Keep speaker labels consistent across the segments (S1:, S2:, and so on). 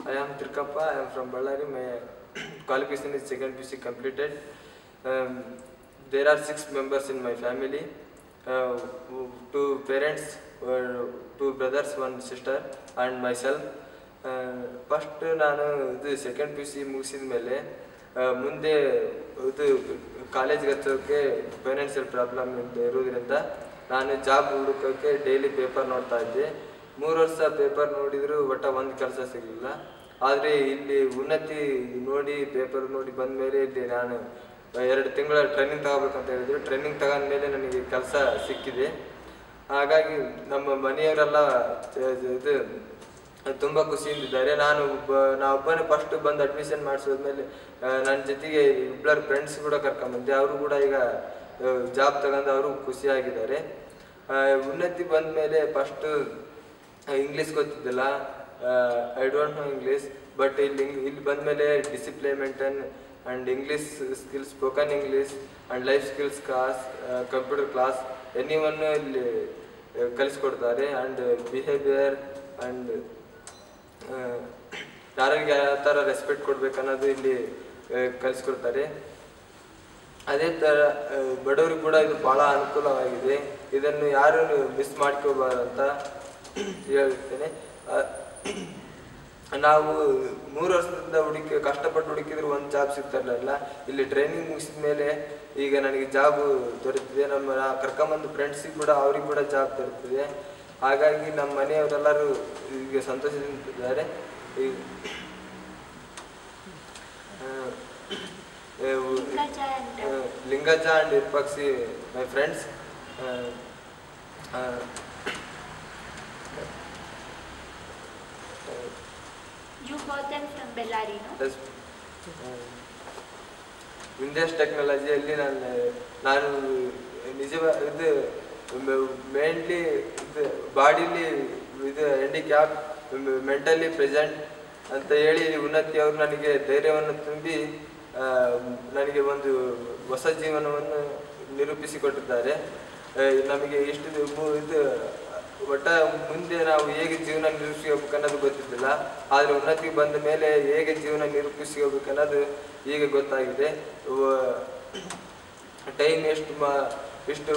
S1: I am Tirkappa. I am from Ballari. My qualification is second PC completed. There are 6 members in my family. 2 parents, 2 brothers, 1 sister, and myself. First, ನಾನು ಇದು second P U C ಮುಗಿಸಿದ ಮೇಲೆ ಮುಂದೆ ಇದು ಕಾಲೇಜ್ಗೆ ಹಚ್ಚೋಕ್ಕೆ financial problem ಇರೋದ್ರಿಂದ ನಾನು job ಹುಡುಕೋಕ್ಕೆ daily paper ನೋಡ್ತಾ ಇದ್ದೆ. 3 ವರ್ಷ ಪೇಪರ್ ನೋಡಿದರೂ ಒಟ್ಟ ಒಂದು ಕೆಲಸ ಸಿಗಲಿಲ್ಲ. ಆದರೆ ಇಲ್ಲಿ ಉನ್ನತಿ ನೋಡಿ ಪೇಪರ್ ನೋಡಿ ಬಂದ ಮೇಲೆ ಇಲ್ಲಿ ನಾನು 2 ತಿಂಗಳ ಟ್ರೈನಿಂಗ್ ತಗೋಬೇಕಂತ ಹೇಳಿದ್ರು. ಟ್ರೈನಿಂಗ್ ತಗೊಂಡ ಮೇಲೆ ನನಗೆ ಕೆಲಸ ಸಿಕ್ಕಿದೆ. ಹಾಗಾಗಿ ನಮ್ಮ ಮನೆಯವರೆಲ್ಲ ಇದು ತುಂಬ ಖುಷಿಯಿಂದಿದ್ದಾರೆ. ನಾವೊಬ್ಬನೇ ಫಸ್ಟ್ ಬಂದು ಅಡ್ಮಿಷನ್ ಮಾಡಿಸೋದ್ಮೇಲೆ ನನ್ನ ಜೊತೆಗೆ ಇಬ್ಬರು ಫ್ರೆಂಡ್ಸ್ ಕೂಡ ಕರ್ಕೊಂಬಂದೆ. ಅವರು ಕೂಡ ಈಗ ಜಾಬ್ ತಗೊಂಡು ಅವರು ಖುಷಿಯಾಗಿದ್ದಾರೆ. ಉನ್ನತಿ ಬಂದ ಮೇಲೆ ಫಸ್ಟು ಇಂಗ್ಲೀಷ್ ಗೊತ್ತಿದ್ದಿಲ್ಲ. I don't know English. But ಇಲ್ಲಿ ಬಂದ ಮೇಲೆ discipline maintain and English skills, spoken English and life skills class, computer class anyone ಇಲ್ಲಿ ಕಲಿಸ್ಕೊಡ್ತಾರೆ. ಆ್ಯಂಡ್ ಬಿಹೇವಿಯರ್ ಆ್ಯಂಡ್ ಯಾರಿಗೆ ಯಾವ ಥರ ರೆಸ್ಪೆಕ್ಟ್ ಕೊಡಬೇಕನ್ನೋದು ಇಲ್ಲಿ ಕಲಿಸ್ಕೊಡ್ತಾರೆ. ಅದೇ ಥರ ಬಡವರಿಗೆ ಕೂಡ ಇದು ಭಾಳ ಅನುಕೂಲವಾಗಿದೆ. ಇದನ್ನು ಯಾರು ಮಿಸ್ ಮಾಡ್ಕೋಬಾರ್ದಂತ ಹೇಳ್ತೇನೆ. ನಾವು 3 ವರ್ಷದಿಂದ ಕಷ್ಟಪಟ್ಟು ಹುಡುಕಿದ್ರು ಒಂದು ಜಾಬ್ ಸಿಗ್ತಾರಲ್ಲ, ಇಲ್ಲಿ ಟ್ರೈನಿಂಗ್ ಮುಗಿಸಿದ ಮೇಲೆ ಈಗ ನನಗೆ ಜಾಬ್ ದೊರೆತಿದೆ. ಕರ್ಕೊಂಬಂದು ಫ್ರೆಂಡ್ಸಿಗೆ ಕೂಡ ಅವ್ರಿಗೆ ಕೂಡ ಜಾಬ್ ದೊರೆತಿದೆ. ಹಾಗಾಗಿ ನಮ್ಮ ಮನೆಯವರೆಲ್ಲರೂ ಈಗ ಸಂತೋಷದಿಂದಿದ್ದಾರೆ. ಲಿಂಗಜ ಆ್ಯಂಡ್ ಇರ್ಪಕ್ಷಿ my friends.
S2: You bought them from Bellary, no?
S1: Yes. ವಿಂದೇಶ್ ಟೆಕ್ನಾಲಜಿಯಲ್ಲಿ ನಾನು ಇದು ಮೇನ್ಲಿ ಇದು ಬಾಡಿಲಿ ಇದು ಹ್ಯಾಂಡಿಕ್ಯಾಪ್, ಮೆಂಟಲಿ ಪ್ರೆಸೆಂಟ್ ಅಂತ ಹೇಳಿ ಉನ್ನತಿಯವರು ನನಗೆ ಧೈರ್ಯವನ್ನು ತುಂಬಿ ನನಗೆ ಒಂದು ಹೊಸ ಜೀವನವನ್ನು ನಿರೂಪಿಸಿಕೊಟ್ಟಿದ್ದಾರೆ. ನಮಗೆ ಇಷ್ಟು ಇದು ಒಟ್ಟ ಮುಂದೆ ನಾವು ಹೇಗೆ ಜೀವನ ನಿರೂಪಿಸ್ಕೋಬೇಕನ್ನೋದು ಗೊತ್ತಿದ್ದಿಲ್ಲ. ಆದರೆ ಉನ್ನತಿಗೆ ಬಂದ ಮೇಲೆ ಹೇಗೆ ಜೀವನ ನಿರೂಪಿಸ್ಕೋಬೇಕನ್ನೋದು ಈಗ ಗೊತ್ತಾಗಿದೆ. ಟೈಮ್ ಇಷ್ಟು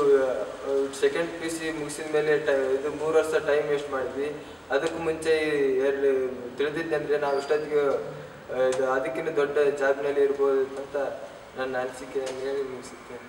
S1: ಸೆಕೆಂಡ್ ಪಿ ಯು ಸಿ ಮುಗಿಸಿದ ಮೇಲೆ ಇದು 3 ವರ್ಷ ಟೈಮ್ ವೇಸ್ಟ್ ಮಾಡಿದ್ವಿ. ಅದಕ್ಕೂ ಮುಂಚೆ ತಿಳಿದಿದ್ದಂದರೆ ನಾವು ಇಷ್ಟೊತ್ತಿಗೆ ಅದಕ್ಕಿಂತ ದೊಡ್ಡ ಜಾಬ್ನಲ್ಲಿ ಇರ್ಬೋದು ಅಂತ ನನ್ನ ಅನಿಸಿಕೆಯನ್ನು ಹೇಳಿ ಮುಗಿಸುತ್ತೇನೆ.